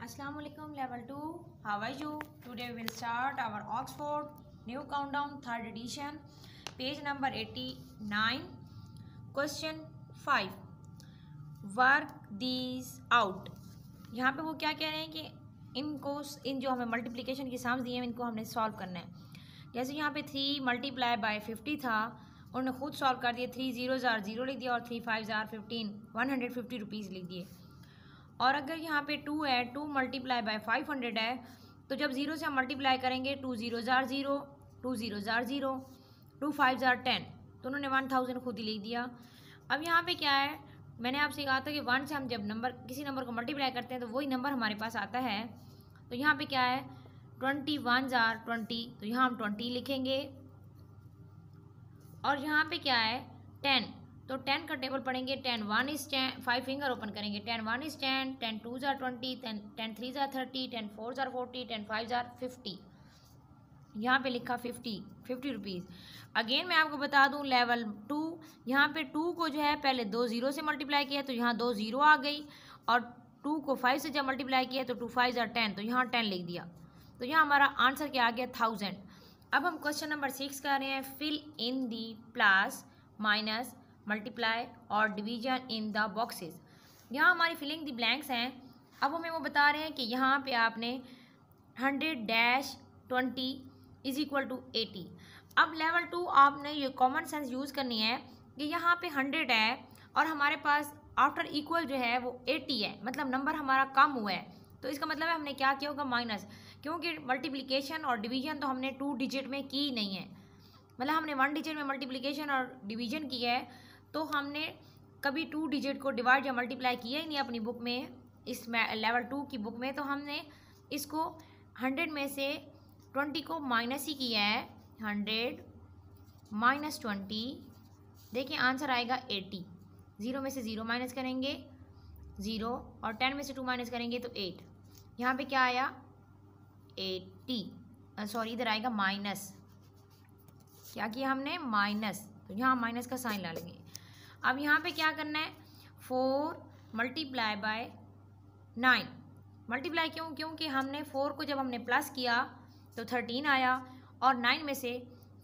Assalamualaikum level 2. How are you? Today we will start our Oxford new countdown third edition, page number 89. Question 5. Work these out. यहाँ पे वो क्या कह रहे हैं कि इन जो हमें मल्टीप्लिकेशन की सम्स दिए हैं इनको हमने सॉल्व करना है। जैसे यहाँ पे 3 मल्टीप्लाई बाय 50 था, उन्होंने खुद सॉल्व कर दिया। 3 0 0 लिख दिया और 3 5 15 150 रुपीज़ लिख दिए। और अगर यहाँ पे 2 है, 2 मल्टीप्लाई बाय 500 है, तो जब 0 से हम मल्टीप्लाई करेंगे 2 0 0 2 0 0 2 5 10, तो उन्होंने 1000 खुद ही लिख दिया। अब यहाँ पे क्या है, मैंने आपसे कहा था कि 1 से हम जब किसी नंबर को मल्टीप्लाई करते हैं तो वही नंबर हमारे पास आता है। तो यहाँ पे क्या है, 21 20, तो यहाँ हम 20 लिखेंगे। और यहाँ पे क्या है 10, तो 10 का टेबल पढ़ेंगे। 10 1 is 10, 5 फिंगर ओपन करेंगे। 10 1 is 10, 10 2 are 20, 10 3 are 30, 10 4 are 40, 10 5 are 50। यहाँ पे लिखा 50 रुपीज़। अगेन मैं आपको बता दूँ लेवल 2, यहाँ पे 2 को जो है पहले 2 0 से मल्टीप्लाई किया तो यहाँ 2 0 आ गई, और 2 को 5 से जब मल्टीप्लाई किया तो 2 5 are 10, तो यहाँ 10 लिख दिया। तो यहाँ हमारा आंसर क्या आ गया 1000। अब हम क्वेश्चन नंबर 6 कर रहे हैं। Fill in the plus minus multiply और डिवीजन इन द बॉक्सेस। यहाँ हमारी फिलिंग दी ब्लैंक्स हैं। अब हमें वो बता रहे हैं कि यहाँ पे आपने 100-20 इज इक्वल टू 80। अब लेवल 2 आपने ये कॉमन सेंस यूज़ करनी है कि यहाँ पे 100 है और हमारे पास आफ्टर इक्वल जो है वो 80 है, मतलब नंबर हमारा कम हुआ है। तो इसका मतलब है हमने क्या किया होगा माइनस, क्योंकि मल्टीप्लिकेशन और डिवीजन तो हमने 2 डिजिट में की नहीं है, मतलब हमने 1 डिजिट में मल्टीप्लिकेशन और डिवीजन किया है। तो हमने कभी 2 डिजिट को डिवाइड या मल्टीप्लाई किया ही नहीं अपनी बुक में, इस लेवल 2 की बुक में। तो हमने इसको 100 में से 20 को माइनस ही किया है। 100 माइनस 20, देखिए आंसर आएगा 80। 0 में से 0 माइनस करेंगे 0, और 10 में से 2 माइनस करेंगे तो 8। यहाँ पे क्या आया 80, सॉरी इधर आएगा माइनस। क्या किया हमने माइनस, तो यहाँ माइनस का साइन ला लेंगे। अब यहाँ पे क्या करना है, 4 मल्टीप्लाई बाय 9। मल्टीप्लाई क्योंकि हमने 4 को जब हमने प्लस किया तो 13 आया, और 9 में से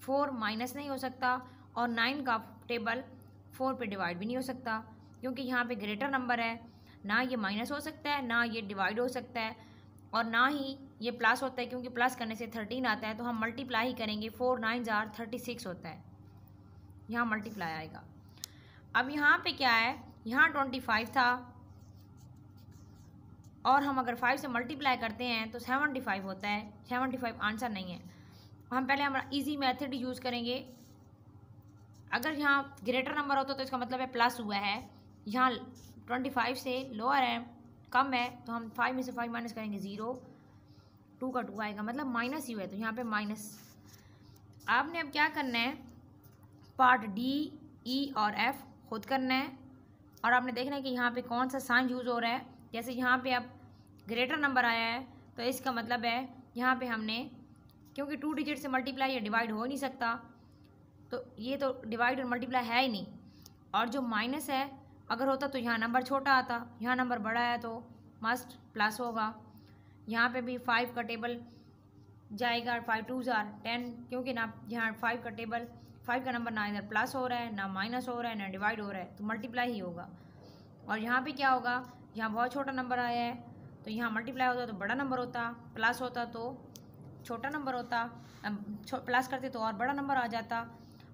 4 माइनस नहीं हो सकता, और 9 का टेबल 4 पे डिवाइड भी नहीं हो सकता, क्योंकि यहाँ पे ग्रेटर नंबर है। ना ये माइनस हो सकता है, ना ये डिवाइड हो सकता है, और ना ही ये प्लस होता है, क्योंकि प्लस करने से 13 आता है। तो हम मल्टीप्लाई ही करेंगे। 4 9 36 होता है, यहाँ मल्टीप्लाई आएगा। अब यहाँ पे क्या है, यहाँ 25 था, और हम अगर 5 से मल्टीप्लाई करते हैं तो 75 होता है। 75 आंसर नहीं है। हम पहले हमारा इजी मेथड यूज़ करेंगे। अगर यहाँ ग्रेटर नंबर होता तो इसका मतलब है प्लस हुआ है। यहाँ 25 से लोअर है, कम है, तो हम 5 में से 5 माइनस करेंगे 0, 2 का 2 आएगा, मतलब माइनस ही हुआ है, तो यहाँ पे माइनस। आपने अब क्या करना है, पार्ट डी ई और एफ खुद करना है, और आपने देखना है कि यहाँ पे कौन सा साइन यूज़ हो रहा है। जैसे यहाँ पे अब ग्रेटर नंबर आया है, तो इसका मतलब है यहाँ पे हमने, क्योंकि 2 डिजिट से मल्टीप्लाई या डिवाइड हो नहीं सकता, तो ये तो डिवाइड और मल्टीप्लाई है ही नहीं। और जो माइनस है अगर होता तो यहाँ नंबर छोटा आता, यहाँ नंबर बड़ा है तो मस्ट प्लस होगा। यहाँ पे भी 5 का टेबल जाएगा, 5 2 are 10, क्योंकि ना यहाँ 5 का टेबल, 5 का नंबर ना इधर प्लस हो रहा है, ना माइनस हो रहा है, ना डिवाइड हो रहा है, तो मल्टीप्लाई ही होगा। और यहाँ पे क्या होगा, यहाँ बहुत छोटा नंबर आया है, तो यहाँ मल्टीप्लाई होता तो बड़ा नंबर होता, प्लस होता तो छोटा नंबर होता, प्लस करते तो और बड़ा नंबर आ जाता,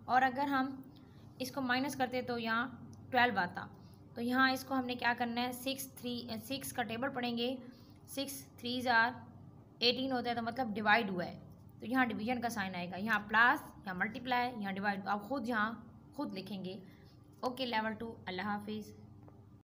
और अगर हम इसको माइनस करते तो यहाँ 12 आता। तो यहाँ इसको हमने क्या करना है, 6 का टेबल पढ़ेंगे। 6 3 are 18 होता है, तो मतलब डिवाइड हुआ है, तो यहाँ डिवीजन का साइन आएगा। यहाँ प्लस, यहाँ मल्टीप्लाई, यहाँ डिवाइड, आप खुद यहाँ खुद लिखेंगे। ओके लेवल 2, अल्लाह हाफिज़।